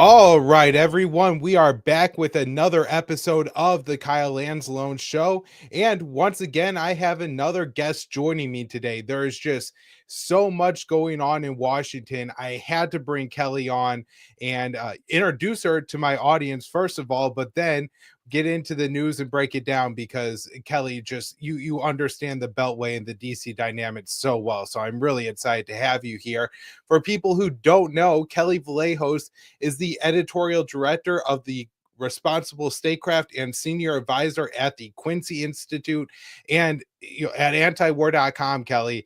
All right, everyone, we are back with another episode of the Kyle Lanslone Show. And once again, I have another guest joining me today. There is just so much going on in Washington. I had to bring Kelley on and introduce her to my audience, first of all, but then get into the news and break it down because Kelley, just you understand the Beltway and the DC dynamics so well. So I'm really excited to have you here. For people who don't know, Kelley Vlahos is the editorial director of the Responsible Statecraft and senior advisor at the Quincy Institute. And at antiwar.com, Kelley,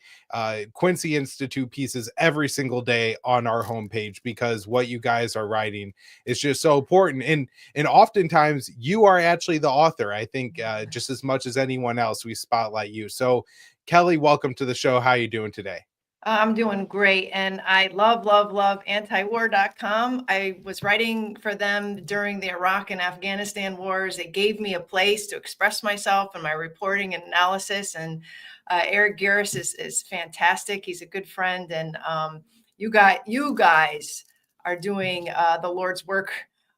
Quincy Institute pieces every single day on our homepage because what you guys are writing is just so important. And oftentimes you are actually the author. I think just as much as anyone else, we spotlight you. So Kelley, welcome to the show. How are you doing today? I'm doing great, and I love antiwar.com. I was writing for them during the Iraq and Afghanistan wars. It gave me a place to express myself in my reporting and analysis, and Eric Garris is fantastic. He's a good friend, and you guys are doing the Lord's work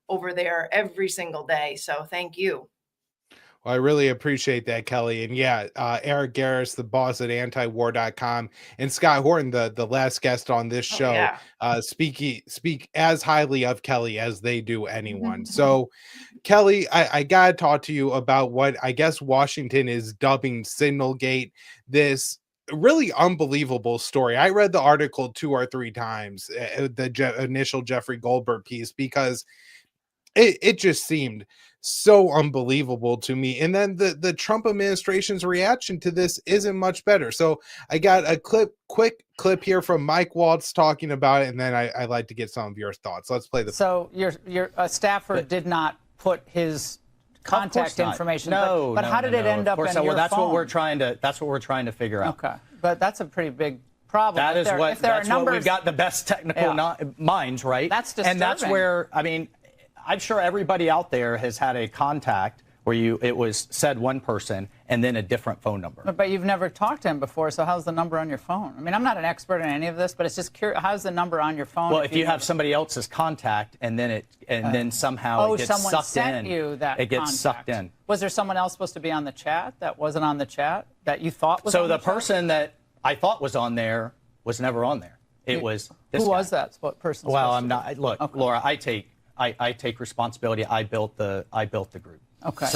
over there every single day, so thank you. Well, I really appreciate that, Kelley. And yeah, Eric Garris, the boss at antiwar.com, and Scott Horton, the last guest on this show, speak as highly of Kelley as they do anyone. So, Kelley, I got to talk to you about what I guess Washington is dubbing Signalgate, this really unbelievable story. I read the article 2 or 3 times, initial Jeffrey Goldberg piece, because it just seemed so unbelievable to me. And then the Trump administration's reaction to this isn't much better. So I got a quick clip here from Mike Waltz talking about it, and then I'd like to get some of your thoughts. Let's play the. So your staffer did not put his contact information. No, but how did it end up in your phone? That's what we're trying to figure out. Okay, but that's a pretty big problem. That is what we've got the best technical minds, right? That's disturbing. And that's where, I mean, I'm sure everybody out there has had a contact where it was said one person and then a different phone number. But you've never talked to him before, so how's the number on your phone? I mean, I'm not an expert in any of this, but it's just curious. How's the number on your phone? Well, if you have somebody else's contact and then then somehow it gets someone sucked sent in, you that it gets contact. Sucked in. Was there someone else supposed to be on the chat that wasn't on the chat that you thought was? So on the chat? person that I thought was on there was never on there. It was this Who guy. was that? What person? Well, I'm not. Look, okay. Laura, I take responsibility. I built the group. Okay.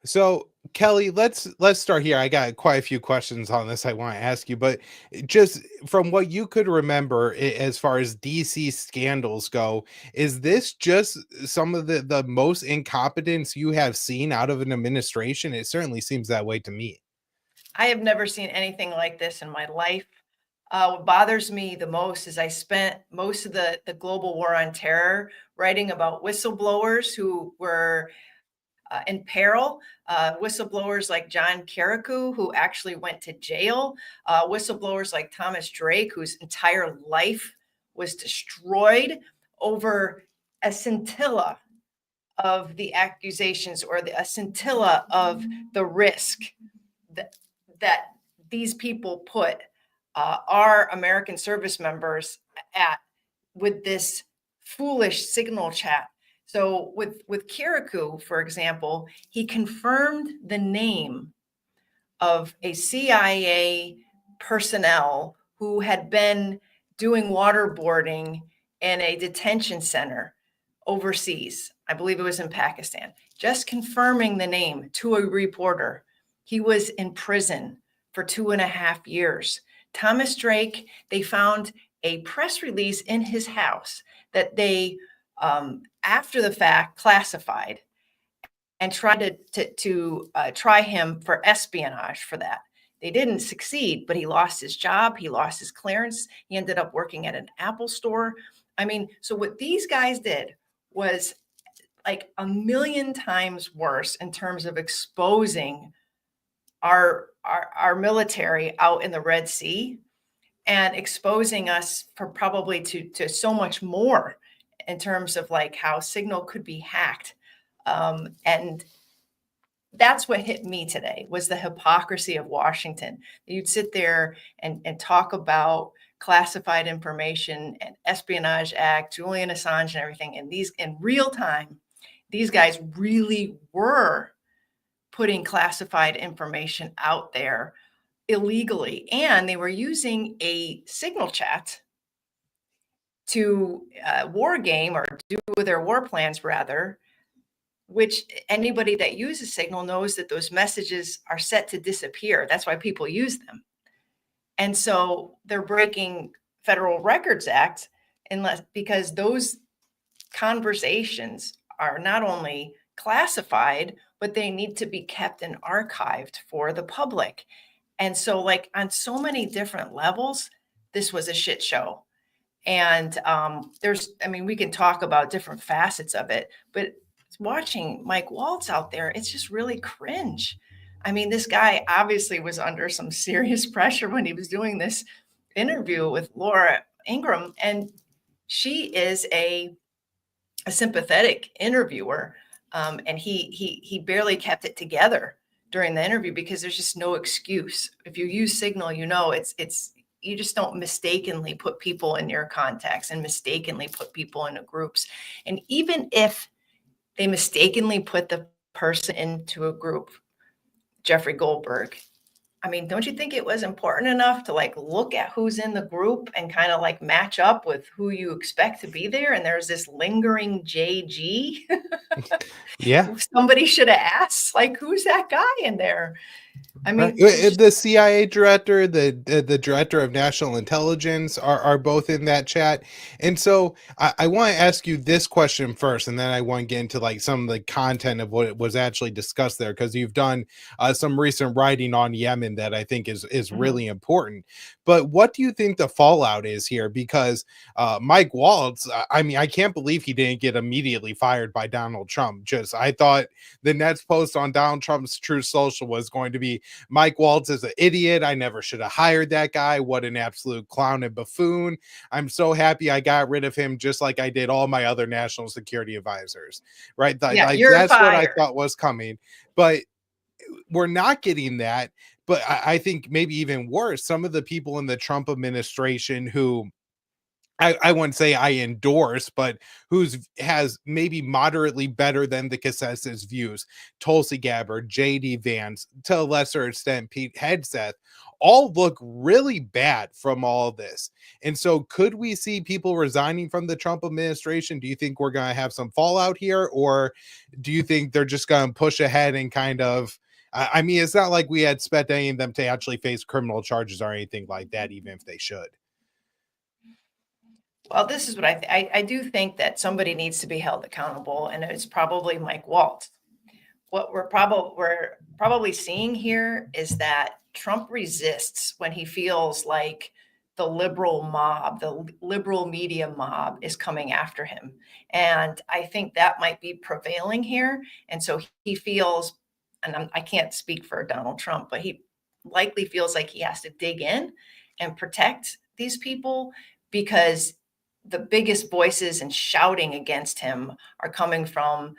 So Kelley, let's start here. I got quite a few questions on this I want to ask you, but just from what you could remember as far as DC scandals go, is this just some of the most incompetence you have seen out of an administration? It certainly seems that way to me. I have never seen anything like this in my life. What bothers me the most is I spent most of the global war on terror writing about whistleblowers who were in peril, whistleblowers like John Carrico, who actually went to jail, whistleblowers like Thomas Drake, whose entire life was destroyed over a scintilla of the accusations or a scintilla of the risk that these people put our American service members at with this foolish signal chat. So with Carrico, for example, he confirmed the name of a CIA personnel who had been doing waterboarding in a detention center overseas. I believe it was in Pakistan. Just confirming the name to a reporter. He was in prison for 2.5 years. Thomas Drake, they found a press release in his house that they after the fact classified and tried to try him for espionage for that. They didn't succeed, but he lost his job. He lost his clearance. He ended up working at an Apple store. I mean, so what these guys did was like 1,000,000 times worse in terms of exposing our military out in the Red Sea and exposing us for probably to so much more in terms of like how signal could be hacked. And that's what hit me today was the hypocrisy of Washington. You'd sit there and talk about classified information and Espionage Act, Julian Assange and everything. And these in real time, these guys really were putting classified information out there illegally. And they were using a signal chat to war game or do their war plans rather, which anybody that uses Signal knows that those messages are set to disappear. That's why people use them. And so they're breaking Federal Records Act because those conversations are not only classified, but they need to be kept and archived for the public. And so like on so many different levels, this was a shit show. And we can talk about different facets of it, but watching Mike Waltz out there, it's just really cringe. I mean, this guy obviously was under some serious pressure when he was doing this interview with Laura Ingraham, and she is a sympathetic interviewer, and he barely kept it together during the interview because there's just no excuse. If you use Signal, it's you just don't mistakenly put people in your contacts and mistakenly put people into groups. And even if they mistakenly put the person into a group, Jeffrey Goldberg, I mean, don't you think it was important enough to like look at who's in the group and kind of like match up with who you expect to be there? And there's this lingering JG. Yeah. Somebody should have asked, like, who's that guy in there? I mean, the CIA director, the director of national intelligence are both in that chat. And so I want to ask you this question first, and then I want to get into like some of the content of what was actually discussed there, because you've done some recent writing on Yemen that I think is really important. But what do you think the fallout is here? Because Mike Waltz, I mean, I can't believe he didn't get immediately fired by Donald Trump. I thought the next post on Donald Trump's Truth Social was going to be, Mike Waltz is an idiot. I never should have hired that guy. What an absolute clown and buffoon. I'm so happy I got rid of him, just like I did all my other national security advisors. Right? You're that's fired. what I thought was coming. But we're not getting that. But I think maybe even worse, some of the people in the Trump administration who I wouldn't say I endorse, but has maybe moderately better than the consensus views, Tulsi Gabbard, JD Vance, to a lesser extent Pete Hegseth, all look really bad from all this. And so could we see people resigning from the Trump administration? Do you think we're going to have some fallout here? Or do you think they're just going to push ahead and kind of, I mean, it's not like we had expect any of them to actually face criminal charges or anything like that, even if they should. Well, this is what I do think that somebody needs to be held accountable, and it's probably Mike Waltz. What we're probably seeing here is that Trump resists when he feels like the liberal mob, the liberal media mob is coming after him. And I think that might be prevailing here. And so he feels, and I can't speak for Donald Trump, but he likely feels like he has to dig in and protect these people, because the biggest voices and shouting against him are coming from,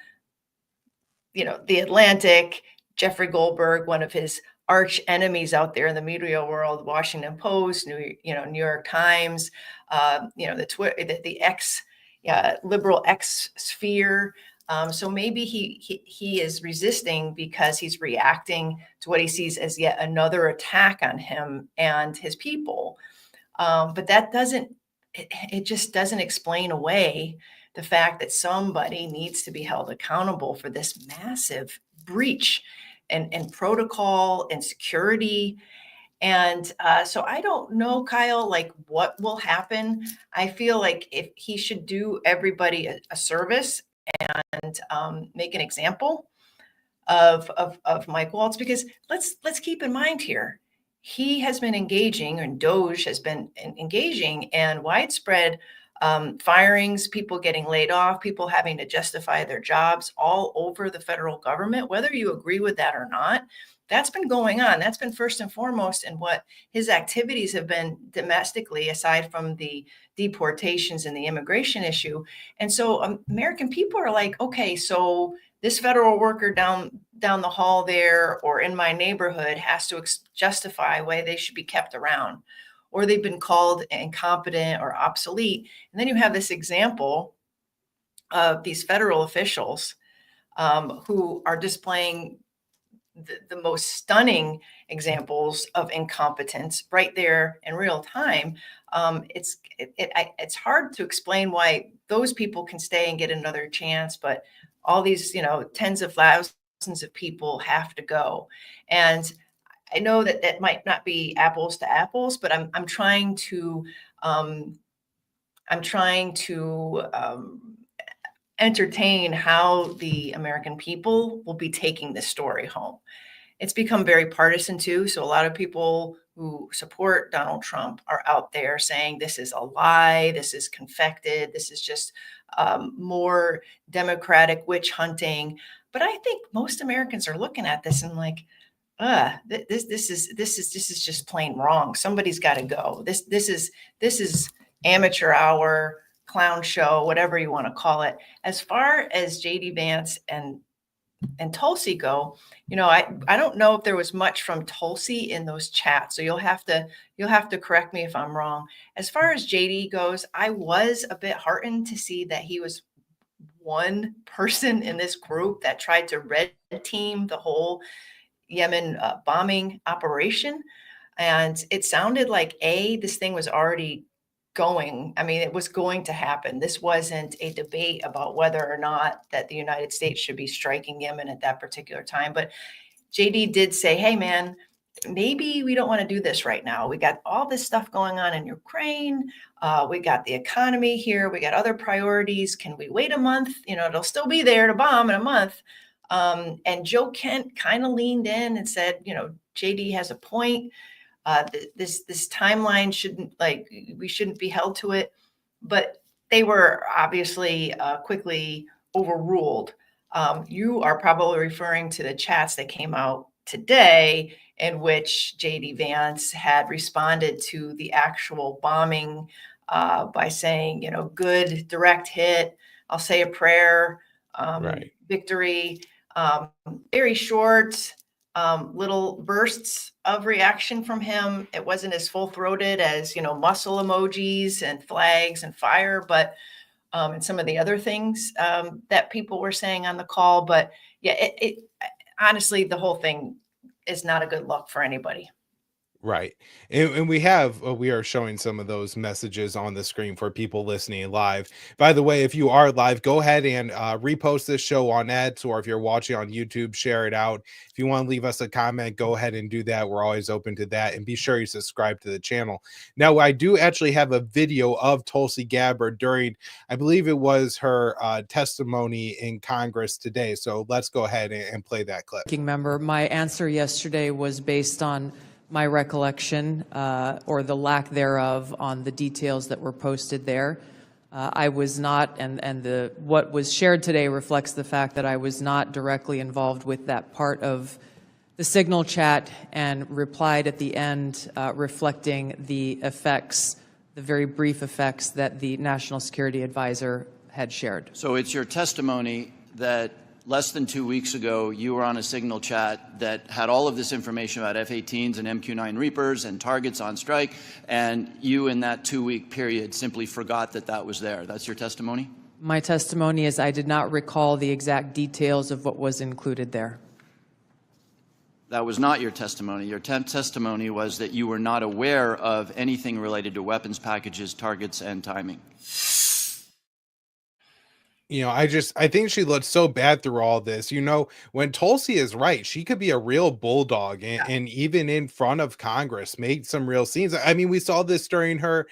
the Atlantic, Jeffrey Goldberg, one of his arch enemies out there in the media world, Washington Post, New York Times, the Twitter, the X, liberal X sphere. So maybe he is resisting because he's reacting to what he sees as yet another attack on him and his people. But that it just doesn't explain away the fact that somebody needs to be held accountable for this massive breach and protocol and security. And so I don't know, Kyle, like what will happen. I feel like if he should do everybody a service and make an example of Mike Waltz, because let's keep in mind here, he has been engaging, and Doge has been engaging in widespread firings, people getting laid off, people having to justify their jobs all over the federal government, whether you agree with that or not. That's been going on. That's been first and foremost in what his activities have been domestically, aside from the deportations and the immigration issue. And so American people are like, okay, so this federal worker down the hall there or in my neighborhood has to justify why they should be kept around. or they've been called incompetent or obsolete. And then you have this example of these federal officials who are displaying the most stunning examples of incompetence right there in real time. It's hard to explain why those people can stay and get another chance, but all these, tens of thousands of people have to go. And I know that that might not be apples to apples, but I'm trying to entertain how the American people will be taking this story home. It's become very partisan too. So a lot of people who support Donald Trump are out there saying this is a lie, this is confected, this is just more Democratic witch hunting. But I think most Americans are looking at this and like, this is just plain wrong. Somebody's got to go. This is amateur hour, clown show, whatever you want to call it. As far as JD Vance and Tulsi go, I don't know if there was much from Tulsi in those chats. So you'll have to correct me if I'm wrong. As far as JD goes, I was a bit heartened to see that he was one person in this group that tried to red team the whole Yemen bombing operation. And it sounded like this thing was already going. I mean, it was going to happen. This wasn't a debate about whether or not that the United States should be striking Yemen at that particular time. But JD did say, hey, man, maybe we don't want to do this right now. We got all this stuff going on in Ukraine. We got the economy here. We got other priorities. Can we wait a month? It'll still be there to bomb in a month. And Joe Kent kind of leaned in and said, JD has a point. This timeline we shouldn't be held to it, but they were obviously quickly overruled. You are probably referring to the chats that came out today in which JD Vance had responded to the actual bombing by saying, good direct hit. I'll say a prayer, Right. victory, very short, little bursts of reaction from him. It wasn't as full-throated as, muscle emojis and flags and fire, but and some of the other things that people were saying on the call. But yeah, it honestly, the whole thing is not a good look for anybody. Right. And we are showing some of those messages on the screen for people listening live. By the way, if you are live, go ahead and repost this show on X, or if you're watching on YouTube, share it out. If you want to leave us a comment, go ahead and do that. We're always open to that. And be sure you subscribe to the channel. Now, I do actually have a video of Tulsi Gabbard during, I believe it was her testimony in Congress today. So let's go ahead and play that clip. Member, my answer yesterday was based on my recollection or the lack thereof on the details that were posted there. I was not, and what was shared today reflects the fact that I was not directly involved with that part of the Signal chat, and replied at the end reflecting the effects, the very brief effects that the National Security Advisor had shared. So it's your testimony that less than 2 weeks ago, you were on a Signal chat that had all of this information about F-18s and MQ-9 Reapers and targets on strike, and you in that 2-week period simply forgot that that was there. That's your testimony? My testimony is I did not recall the exact details of what was included there. That was not your testimony. Your testimony was that you were not aware of anything related to weapons packages, targets, and timing. I think she looked so bad through all this. When Tulsi is right, she could be a real bulldog and even in front of Congress, make some real scenes. I mean, we saw this during her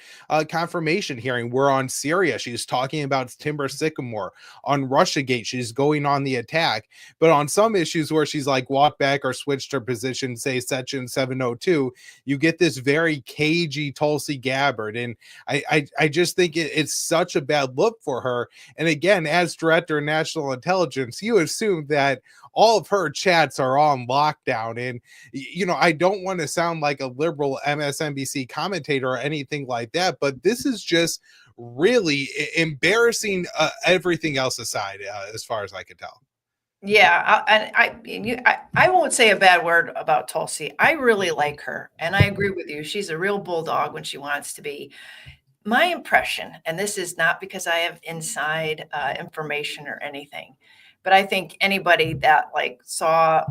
confirmation hearing. We're on Syria. She's talking about Timber Sycamore. On Russiagate, she's going on the attack. But on some issues where she's like walked back or switched her position, say Section 702, you get this very cagey Tulsi Gabbard. And I just think it's such a bad look for her. And again, as director of national intelligence, you assume that all of her chats are on lockdown. And, I don't want to sound like a liberal MSNBC commentator or anything like that, but this is just really embarrassing, everything else aside, as far as I can tell. Yeah, I won't say a bad word about Tulsi. I really like her, and I agree with you. She's a real bulldog when she wants to be. My impression, and this is not because I have inside information or anything, but I think anybody that like saw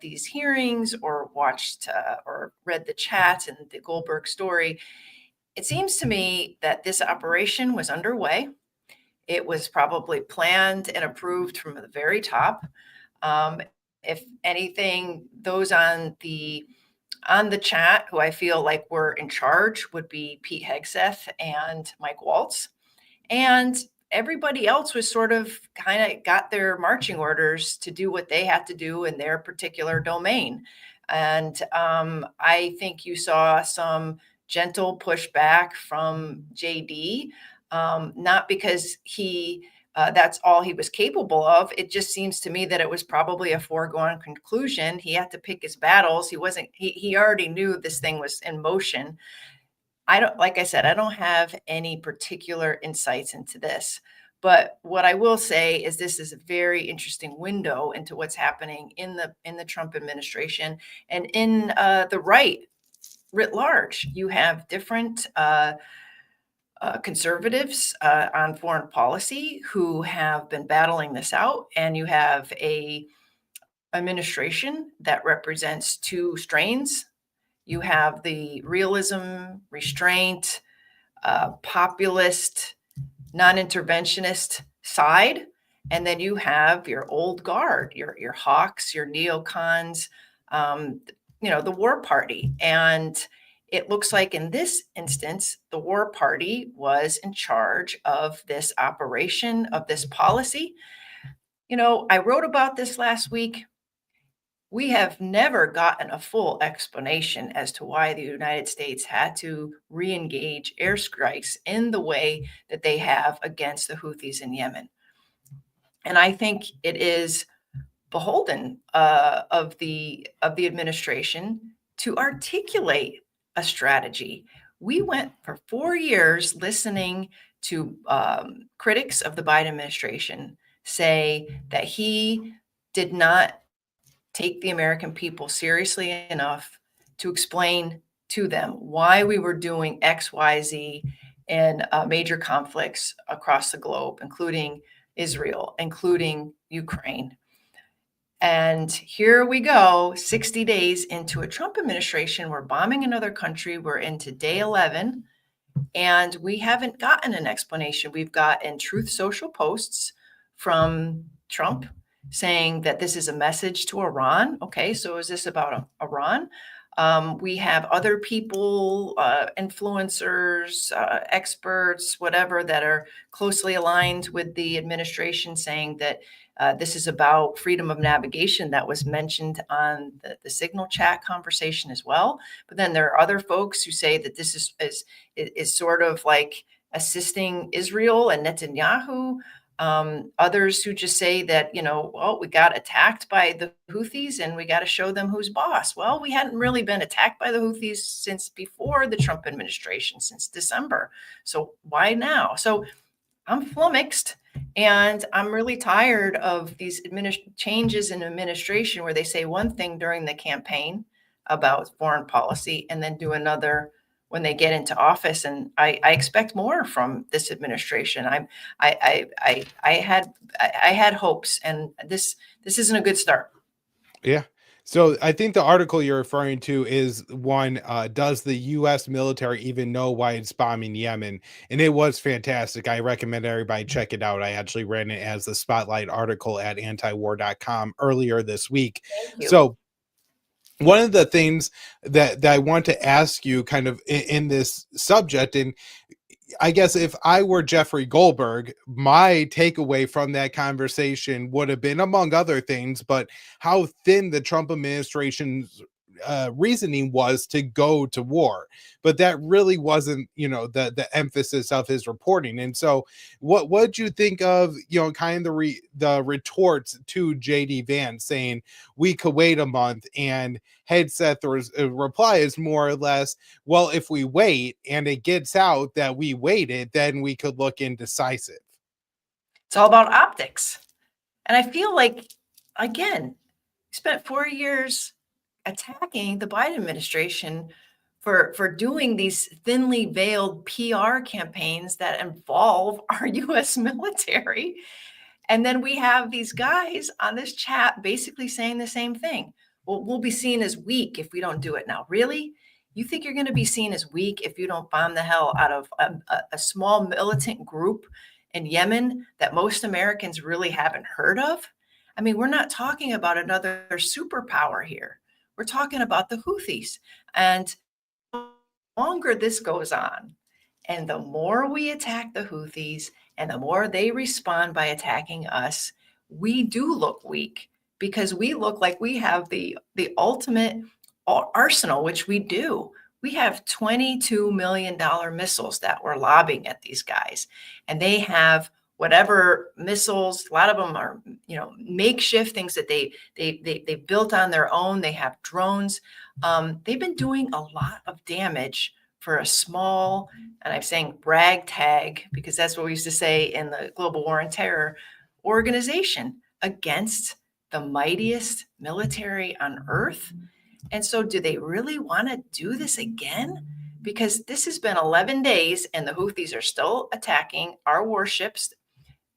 these hearings or watched or read the chats and the Goldberg story, it seems to me that this operation was underway. It was probably planned and approved from the very top. Um, if anything, those on the chat who I feel like were in charge would be Pete Hegseth and Mike Waltz. And everybody else was sort of kind of got their marching orders to do what they had to do in their particular domain. And I think you saw some gentle pushback from JD, not because that's all he was capable of. It just seems to me that it was probably a foregone conclusion. He had to pick his battles. He already knew this thing was in motion. Like I said, I don't have any particular insights into this. But what I will say is this is a very interesting window into what's happening in the Trump administration and in the right writ large. You have different conservatives on foreign policy who have been battling this out, and you have a administration that represents two strains. You have the realism, restraint, populist, non-interventionist side, and then you have your old guard, your hawks, your neocons, the war party. And it looks like in this instance, the war party was in charge of this operation, of this policy. I wrote about this last week. We have never gotten a full explanation as to why the United States had to re-engage airstrikes in the way that they have against the Houthis in Yemen. And I think it is beholden of the administration to articulate a strategy. We went for 4 years listening to critics of the Biden administration say that he did not take the American people seriously enough to explain to them why we were doing X, Y, Z in major conflicts across the globe, including Israel, including Ukraine. And here we go, 60 days into a Trump administration. We're bombing another country. We're into day 11, and we haven't gotten an explanation. We've gotten Truth Social posts from Trump saying that this is a message to Iran. Okay, so is this about Iran? We have other people, influencers, experts, whatever, that are closely aligned with the administration saying that this is about freedom of navigation. That was mentioned on the Signal chat conversation as well. But then there are other folks who say that this is sort of like assisting Israel and Netanyahu. Others who just say that, we got attacked by the Houthis and we got to show them who's boss. Well, we hadn't really been attacked by the Houthis since before the Trump administration, since December. So why now? So I'm flummoxed, and I'm really tired of these changes in administration where they say one thing during the campaign about foreign policy and then do another when they get into office. And I expect more from this administration. I had hopes, and this isn't a good start. Yeah. So I think the article you're referring to is one, does the U.S. military even know why it's bombing Yemen? And it was fantastic. I recommend everybody check it out. I actually ran it as the spotlight article at antiwar.com earlier this week. Thank you. So one of the things that I want to ask you kind of in this subject, and I guess if I were Jeffrey Goldberg, my takeaway from that conversation would have been, among other things, but how thin the Trump administration's reasoning was to go to war. But that really wasn't, the emphasis of his reporting. And so what did you think of, kind of the retorts to JD Vance saying we could wait a month, and Hegseth's reply is more or less, well, if we wait and it gets out that we waited, then we could look indecisive. It's all about optics. And I feel like again, spent 4 years attacking the Biden administration for doing these thinly veiled PR campaigns that involve our US military. And then we have these guys on this chat basically saying the same thing. Well, we'll be seen as weak if we don't do it now. Really? You think you're going to be seen as weak if you don't bomb the hell out of a small militant group in Yemen that most Americans really haven't heard of? I mean, we're not talking about another superpower here. We're talking about the Houthis. And the longer this goes on, and the more we attack the Houthis and the more they respond by attacking us, we do look weak because we look like we have the ultimate arsenal, which we do. We have $22 million missiles that we're lobbing at these guys, and they have whatever missiles. A lot of them are, makeshift things that they built on their own. They have drones. They've been doing a lot of damage for a small, and I'm saying ragtag because that's what we used to say in the global war on terror organization, against the mightiest military on earth. And so do they really want to do this again? Because this has been 11 days and the Houthis are still attacking our warships.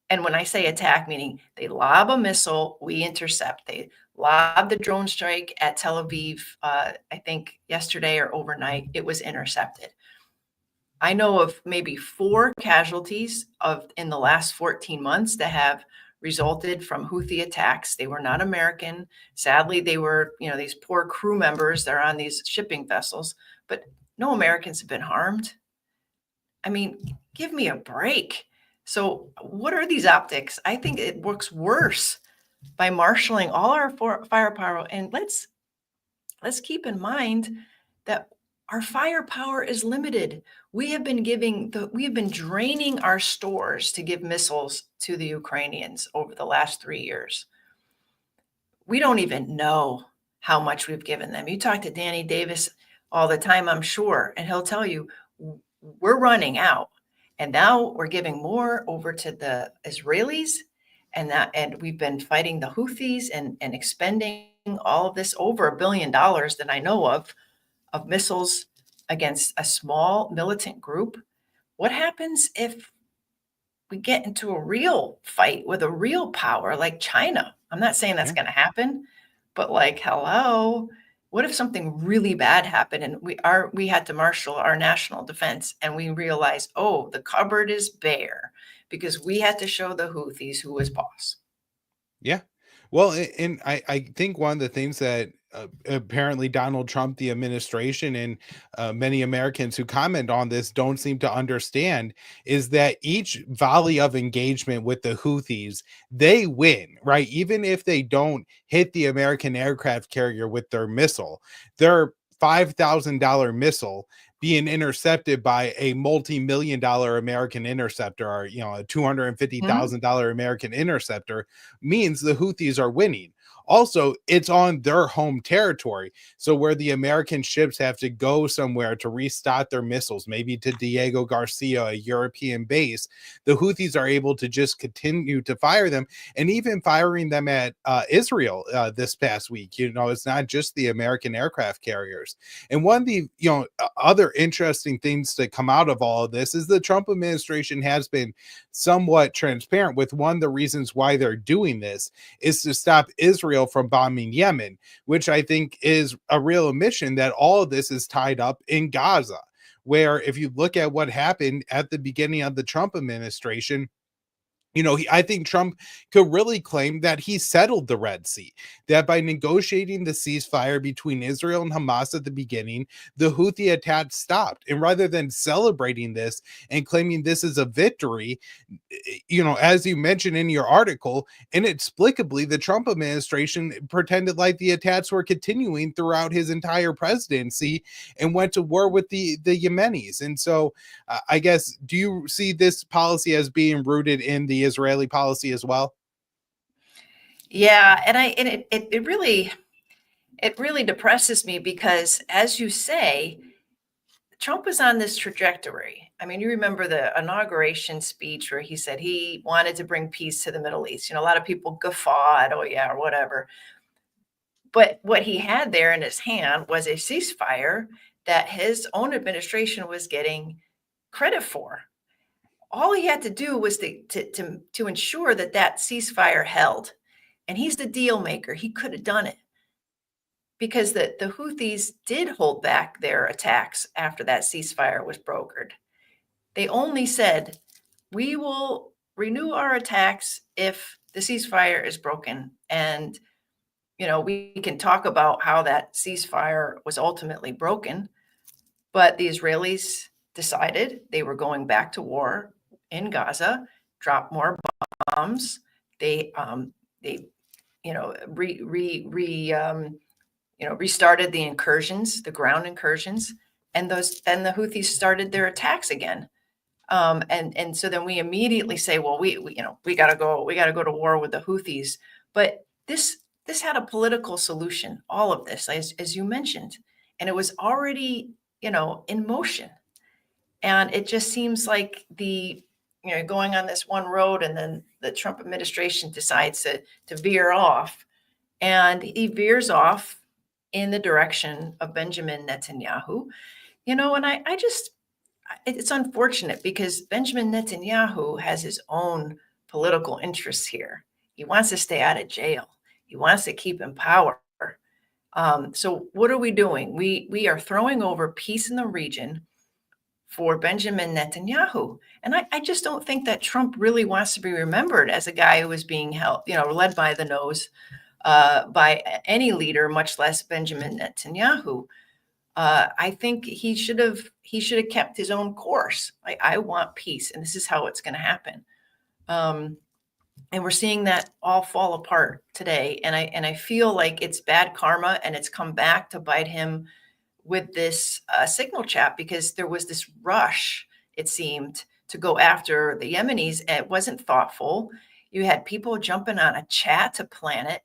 And when I say attack, meaning they lob a missile, we intercept. They lobbed the drone strike at Tel Aviv, I think yesterday or overnight, it was intercepted. I know of maybe 4 casualties in the last 14 months that have resulted from Houthi attacks. They were not American. Sadly, they were, these poor crew members that are on these shipping vessels, but no Americans have been harmed. I mean, give me a break. So what are these optics? I think it works worse by marshaling all our firepower. And let's keep in mind that our firepower is limited. We have been draining our stores to give missiles to the Ukrainians over the last 3 years. We don't even know how much we've given them. You talk to Danny Davis all the time, I'm sure, and he'll tell you we're running out. And now we're giving more over to the Israelis, and we've been fighting the Houthis and expending all of this, over $1 billion that I know of missiles against a small militant group. What happens if we get into a real fight with a real power like China? I'm not saying that's going to happen, but hello, what if something really bad happened and we had to marshal our national defense and we realized, oh, the cupboard is bare because we had to show the Houthis who was boss? Yeah. Well, and I think one of the things that apparently Donald Trump, the administration, and many Americans who comment on this don't seem to understand is that each volley of engagement with the Houthis, they win, right? Even if they don't hit the American aircraft carrier with their missile, their $5,000 missile being intercepted by a multi-million-dollar American interceptor, or a $250,000 American interceptor, means the Houthis are winning. Also, it's on their home territory. So where the American ships have to go somewhere to restock their missiles, maybe to Diego Garcia, a European base, the Houthis are able to just continue to fire them, and even firing them at Israel this past week. It's not just the American aircraft carriers. And one of the other interesting things to come out of all of this is the Trump administration has been somewhat transparent with one of the reasons why they're doing this is to stop Israel from bombing Yemen, which I think is a real admission that all of this is tied up in Gaza, where if you look at what happened at the beginning of the Trump administration, I think Trump could really claim that he settled the Red Sea, that by negotiating the ceasefire between Israel and Hamas at the beginning, the Houthi attack stopped. And rather than celebrating this and claiming this is a victory, as you mentioned in your article, inexplicably, the Trump administration pretended like the attacks were continuing throughout his entire presidency and went to war with the Yemenis. And so I guess, do you see this policy as being rooted in the Israeli policy as well? Yeah, and it really depresses me because, as you say, Trump was on this trajectory. I mean, you remember the inauguration speech where he said he wanted to bring peace to the Middle East. You know, a lot of people guffawed, oh, yeah, or whatever. But what he had there in his hand was a ceasefire that his own administration was getting credit for. All he had to do was to ensure that that ceasefire held. And he's the deal maker. He could have done it because the Houthis did hold back their attacks after that ceasefire was brokered. They only said, we will renew our attacks if the ceasefire is broken. And, you know, we can talk about how that ceasefire was ultimately broken, but the Israelis decided they were going back to war in Gaza, dropped more bombs. They restarted the incursions, the ground incursions, and the Houthis started their attacks again. And so then we immediately say, well, we got to go to war with the Houthis. But this had a political solution, all of this, as you mentioned, and it was already, in motion. And it just seems like going on this one road, and then the Trump administration decides to veer off, and he veers off in the direction of Benjamin Netanyahu, and it's unfortunate because Benjamin Netanyahu has his own political interests here. He wants to stay out of jail. He wants to keep in power. So what are we doing? We are throwing over peace in the region for Benjamin Netanyahu. And I just don't think that Trump really wants to be remembered as a guy who was being held, led by the nose by any leader, much less Benjamin Netanyahu. I think he should have kept his own course. I want peace, and this is how it's going to happen. And we're seeing that all fall apart today. And I feel like it's bad karma, and it's come back to bite him with this signal chat, because there was this rush, it seemed, to go after the Yemenis. And it wasn't thoughtful. You had people jumping on a chat to plan it.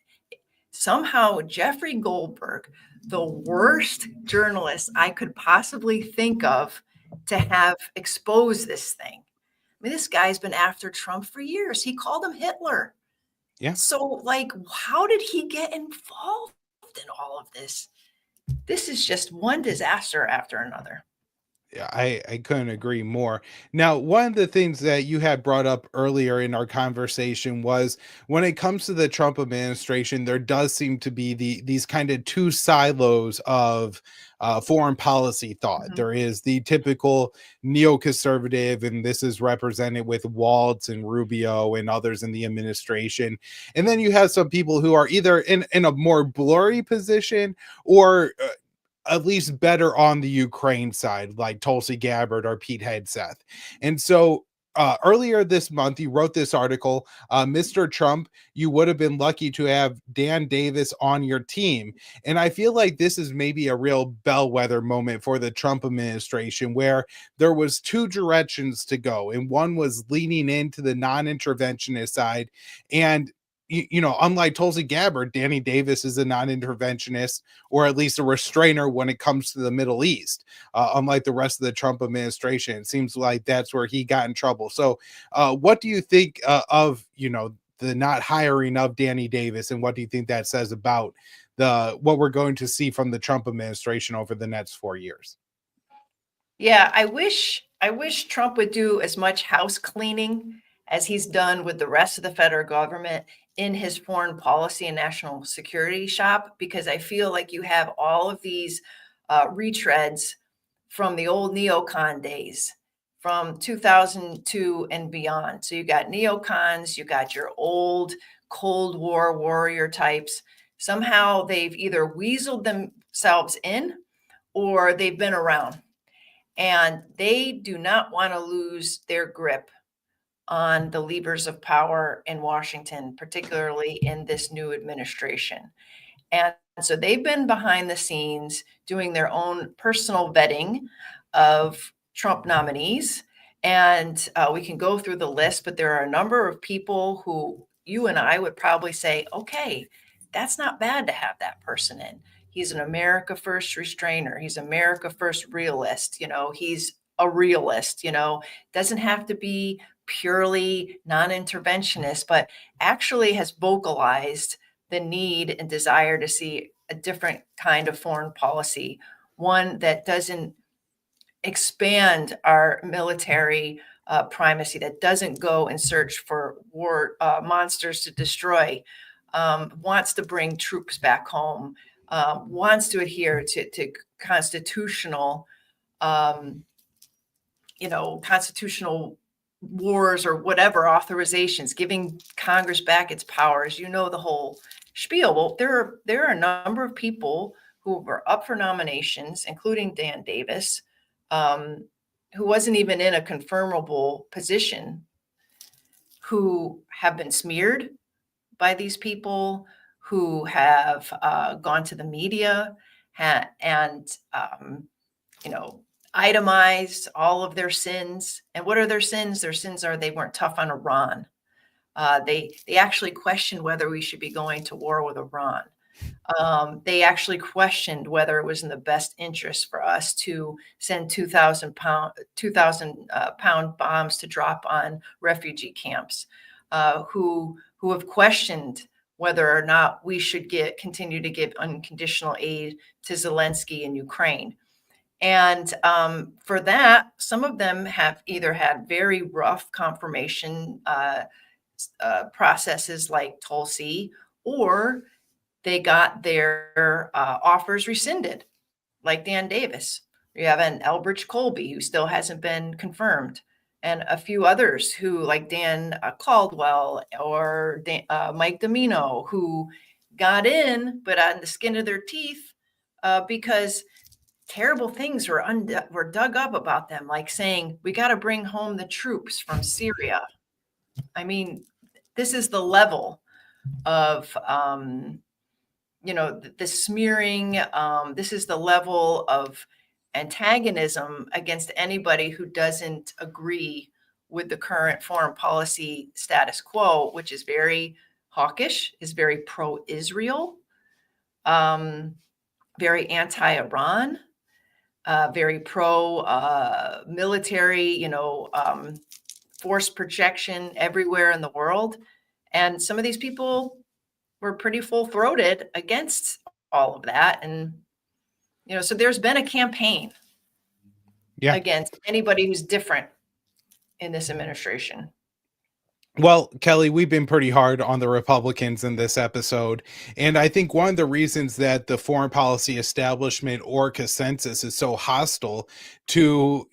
Somehow Jeffrey Goldberg, the worst journalist I could possibly think of to have exposed this thing. I mean, this guy's been after Trump for years. He called him Hitler. Yeah. So, how did he get involved in all of this? This is just one disaster after another. Yeah, I couldn't agree more. Now, one of the things that you had brought up earlier in our conversation was when it comes to the Trump administration, there does seem to be these kind of two silos of foreign policy thought. Mhm. There is the typical neoconservative, and this is represented with Waltz and Rubio and others in the administration. And then you have some people who are either in a more blurry position or at least better on the Ukraine side, like Tulsi Gabbard or Pete Hegseth. And so earlier this month, you wrote this article, Mr. Trump, you would have been lucky to have Dan Davis on your team. And I feel like this is maybe a real bellwether moment for the Trump administration, where there was two directions to go. And one was leaning into the non-interventionist side. And unlike Tulsi Gabbard, Danny Davis is a non-interventionist, or at least a restrainer when it comes to the Middle East. Unlike the rest of the Trump administration, it seems like that's where he got in trouble. So, what do you think of the not hiring of Danny Davis, and what do you think that says about what we're going to see from the Trump administration over the next 4 years? Yeah, I wish Trump would do as much house cleaning as he's done with the rest of the federal government in his foreign policy and national security shop, because I feel like you have all of these retreads from the old neocon days, from 2002 and beyond. So you got neocons, you got your old Cold War warrior types. Somehow they've either weaseled themselves in, or they've been around. And they do not want to lose their grip on the levers of power in Washington, particularly in this new administration. And so they've been behind the scenes doing their own personal vetting of Trump nominees. And we can go through the list, but there are a number of people who you and I would probably say, okay, that's not bad to have that person in. He's an America First restrainer. He's America First realist. He's a realist. Doesn't have to be purely non-interventionist, but actually has vocalized the need and desire to see a different kind of foreign policy, one that doesn't expand our military primacy, that doesn't go and search for war monsters to destroy, wants to bring troops back home, wants to adhere to constitutional, constitutional wars or whatever authorizations, giving Congress back its powers. The whole spiel. Well, there are a number of people who were up for nominations, including Dan Davis, who wasn't even in a confirmable position, who have been smeared by these people, who have gone to the media and itemized all of their sins. And what are their sins? Their sins are they weren't tough on Iran. They actually questioned whether we should be going to war with Iran. They actually questioned whether it was in the best interest for us to send 2,000 pound bombs to drop on refugee camps, who have questioned whether or not we should continue to give unconditional aid to Zelensky in Ukraine. And for that, some of them have either had very rough confirmation processes like Tulsi, or they got their offers rescinded, like Dan Davis. You have an Elbridge Colby who still hasn't been confirmed, and a few others who, like Dan Caldwell or Mike Domino, who got in, but on the skin of their teeth because terrible things were dug up about them, like saying, we got to bring home the troops from Syria. I mean, this is the level of, the smearing. This is the level of antagonism against anybody who doesn't agree with the current foreign policy status quo, which is very hawkish, is very pro-Israel, very anti-Iran, very pro-military, force projection everywhere in the world. And some of these people were pretty full-throated against all of that. And, so there's been a campaign against anybody who's different in this administration. Well, Kelley, we've been pretty hard on the Republicans in this episode. And I think one of the reasons that the foreign policy establishment or consensus is so hostile to,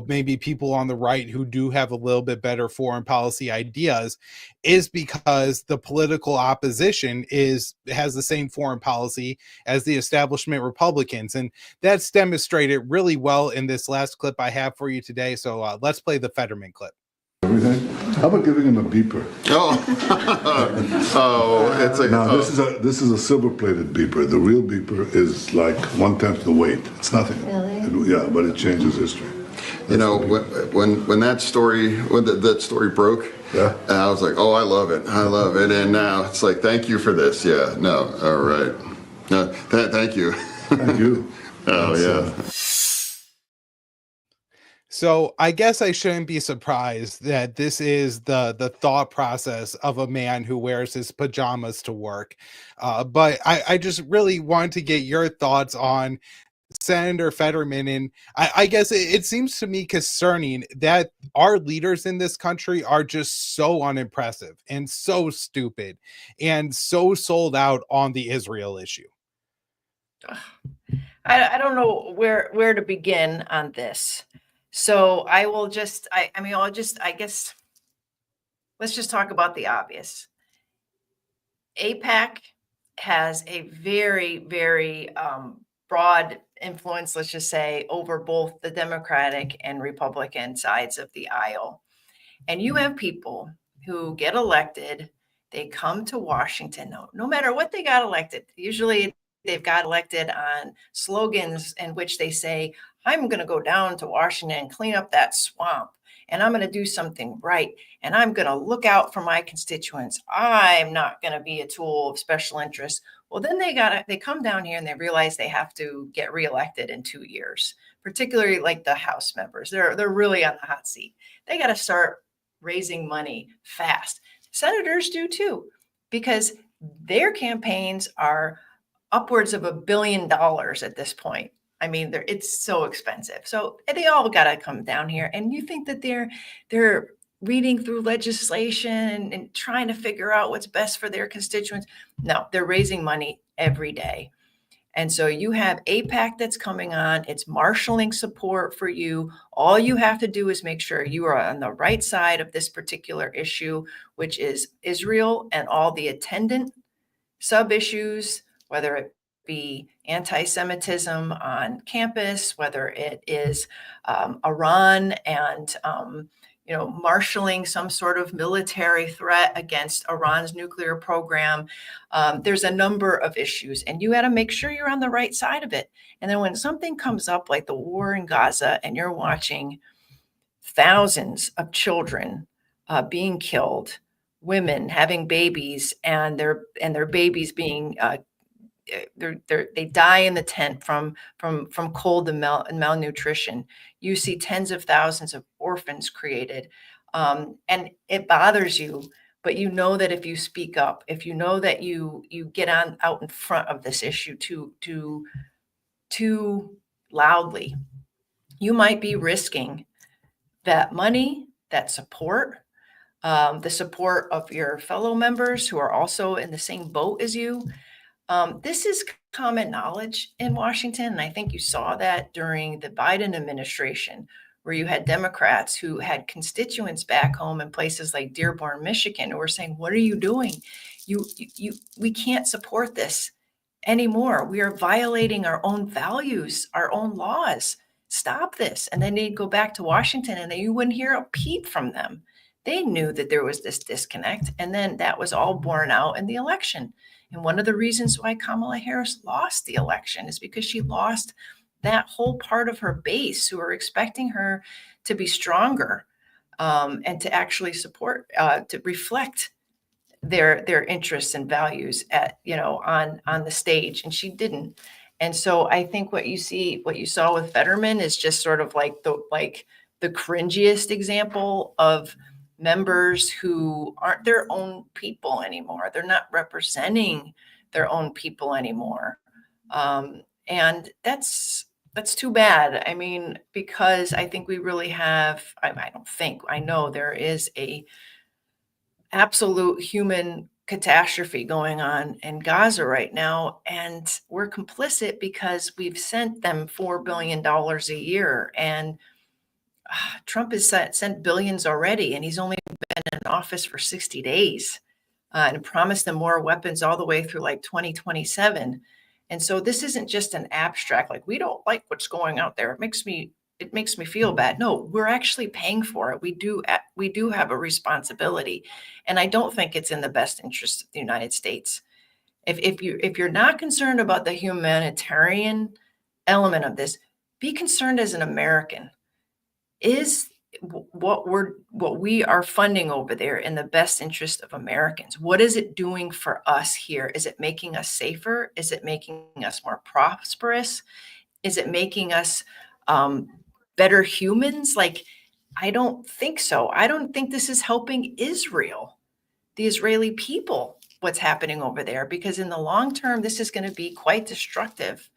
maybe people on the right who do have a little bit better foreign policy ideas is because the political opposition has the same foreign policy as the establishment Republicans. And that's demonstrated really well in this last clip I have for you today. So let's play the Fetterman clip. Everything. How about giving him a beeper? It's a. Now this is a silver-plated beeper. The real beeper is like 1/10 the weight. It's nothing. Really? But it changes history. When that story broke, I was like, I love it, and now it's like, thank you for this. Yeah, no, all right, no, thank you. Thank you. So I guess I shouldn't be surprised that this is the thought process of a man who wears his pajamas to work. But I just really want to get your thoughts on Senator Fetterman. And I guess it seems to me concerning that our leaders in this country are just so unimpressive and so stupid and so sold out on the Israel issue. I don't know where to begin on this. So I will just, I guess, let's just talk about the obvious. AIPAC has a very, very broad influence, let's just say, over both the Democratic and Republican sides of the aisle. And you have people who get elected, they come to Washington, no matter what they got elected. Usually they've got elected on slogans in which they say, I'm going to go down to Washington and clean up that swamp. And I'm going to do something right. And I'm going to look out for my constituents. I'm not going to be a tool of special interest. Well, then they come down here and they realize they have to get reelected in 2 years, particularly like the House members. They're really on the hot seat. They got to start raising money fast. Senators do too, because their campaigns are upwards of $1 billion at this point. I mean, it's so expensive. So they all got to come down here. And you think that they're reading through legislation and trying to figure out what's best for their constituents? No, they're raising money every day. And so you have AIPAC that's coming on. It's marshaling support for you. All you have to do is make sure you are on the right side of this particular issue, which is Israel and all the attendant sub-issues, whether it be anti-Semitism on campus, whether it is Iran and marshaling some sort of military threat against Iran's nuclear program. There's a number of issues, and you got to make sure you're on the right side of it. And then when something comes up like the war in Gaza, and you're watching thousands of children being killed, women having babies, and their babies being they die in the tent from cold and malnutrition. You see tens of thousands of orphans created, and it bothers you. But you know that if you speak up, if you know that you get out in front of this issue too loudly, you might be risking that money, that support, the support of your fellow members who are also in the same boat as you. This is common knowledge in Washington, and I think you saw that during the Biden administration, where you had Democrats who had constituents back home in places like Dearborn, Michigan, who were saying, "What are you doing? We can't support this anymore. We are violating our own values, our own laws. Stop this." And then they'd go back to Washington, and you wouldn't hear a peep from them. They knew that there was this disconnect, and then that was all borne out in the election. And one of the reasons why Kamala Harris lost the election is because she lost that whole part of her base who are expecting her to be stronger and to actually support, to reflect their interests and values on the stage, and she didn't. And so I think what you saw with Fetterman is just sort of like the cringiest example of members who aren't their own people anymore. They're not representing their own people anymore. And that's too bad. I mean, because I think we really have, I know there is a absolute human catastrophe going on in Gaza right now. And we're complicit because we've sent them $4 billion a year. And Trump has sent billions already, and he's only been in office for 60 days and promised them more weapons all the way through like 2027. And so this isn't just an abstract, like, we don't like what's going out there. It makes me feel bad. No, we're actually paying for it. We do have a responsibility. And I don't think it's in the best interest of the United States. If you're not concerned about the humanitarian element of this, be concerned as an American. Is what we are funding over there in the best interest of Americans? What is it doing for us here? Is it making us safer? Is it making us more prosperous? Is it making us better humans? Like, I don't think so. I don't think this is helping Israel, the Israeli people, what's happening over there, because in the long term, this is going to be quite destructive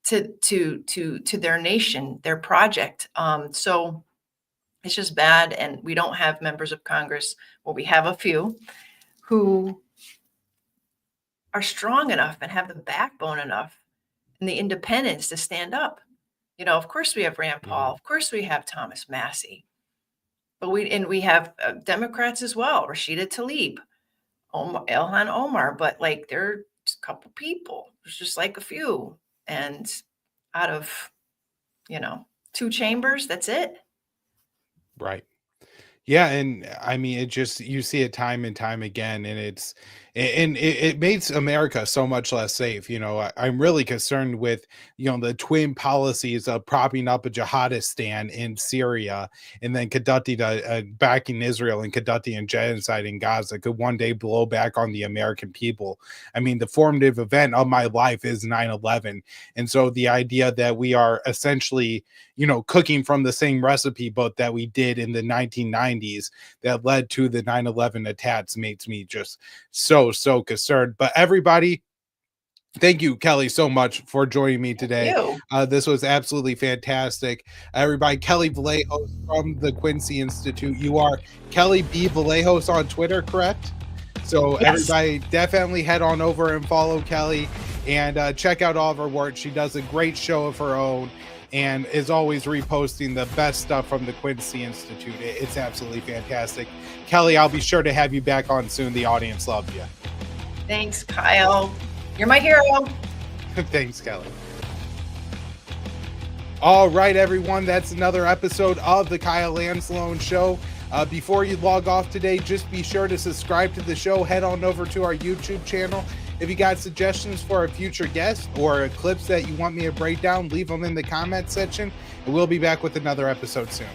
to their nation, their project. So it's just bad. And we don't have members of Congress, well, we have a few who are strong enough and have the backbone enough and the independence to stand up. Of course we have Rand Paul, of course we have Thomas Massey, but we have Democrats as well, Rashida Tlaib, Ilhan Omar, but like, they're just a couple people. There's just like a few, and out of 2 chambers, that's it. Right. Yeah, and I mean, it just you see it time and time again, and it makes America so much less safe. I'm really concerned with the twin policies of propping up a jihadistan in Syria and then conducting backing Israel and conducting a genocide in Gaza could one day blow back on the American people. I mean, the formative event of my life is 9/11, and so the idea that we are essentially cooking from the same recipe, but that we did in the 1990s that led to the 9/11 attacks makes me just so concerned. But everybody, thank you, Kelley, so much for joining me today. This was absolutely fantastic. Everybody, Kelley Vlahos from the Quincy Institute. You are Kelley B. Vlahos on Twitter, correct? So everybody definitely head on over and follow Kelley and check out all of her work. She does a great show of her own and is always reposting the best stuff from the Quincy Institute. It's absolutely fantastic. Kelley, I'll be sure to have you back on soon. The audience loved you. Thanks, Kyle. You're my hero. Thanks, Kelley. All right, everyone. That's another episode of the Kyle Lanslone Show. Before you log off today, just be sure to subscribe to the show. Head on over to our YouTube channel. If you got suggestions for a future guest or clips that you want me to break down, leave them in the comment section, and we'll be back with another episode soon.